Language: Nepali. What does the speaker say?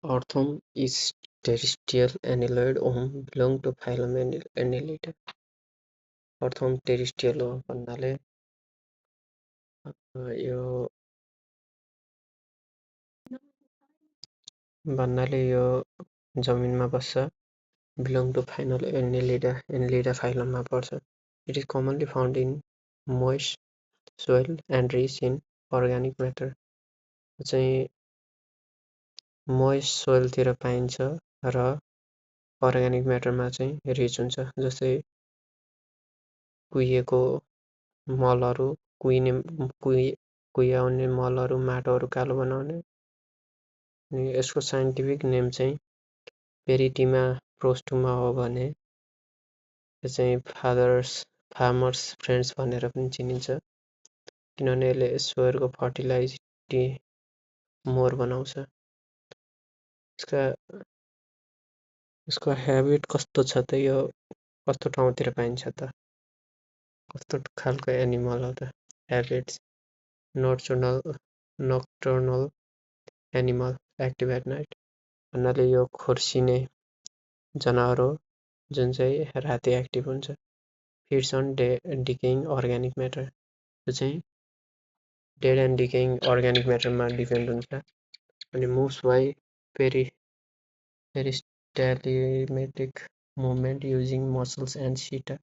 Orthome is terrestrial annelid belong to phylum Annelida. Orthome terrestrial हो भन्नाले यो जमिनमा बस्छ belong to Annelida phylum मा पर्छ. It is commonly found in moist soil and rich in organic matter. चाहिँ moist soil तिर पाइन्छ र अर्ग्यानिक म्याटरमा चाहिँ रिच हुन्छ. जस्तै कुहिएको मलहरू कुहिआउने मलहरू माटोहरू कालो बनाउने. अनि यसको साइन्टिफिक नेम चाहिँ पेरिटिमा प्रोस्टुमा हो भने यो चाहिँ फार्मर्स फ्रेन्ड्स भनेर पनि चिनिन्छ किनभने यसले सोइलको फर्टिलाइटी मोर बनाउँछ. यसको ह्याबिट कस्तो छ त यो कस्तो ठाउँतिर पाइन्छ त कस्तो खालको एनिमल हो त habits nocturnal animal active at night भन्नाले यो खोर्सिने जनावर हो जुन चाहिँ राति एक्टिभ हुन्छ. Feeds on decaying organic matter यो चाहिँ डेड एन्ड डिकेइङ अर्ग्यानिक म्याटरमा डिपेन्ड हुन्छ अनि moves by peristaltic movement using muscles and सिटा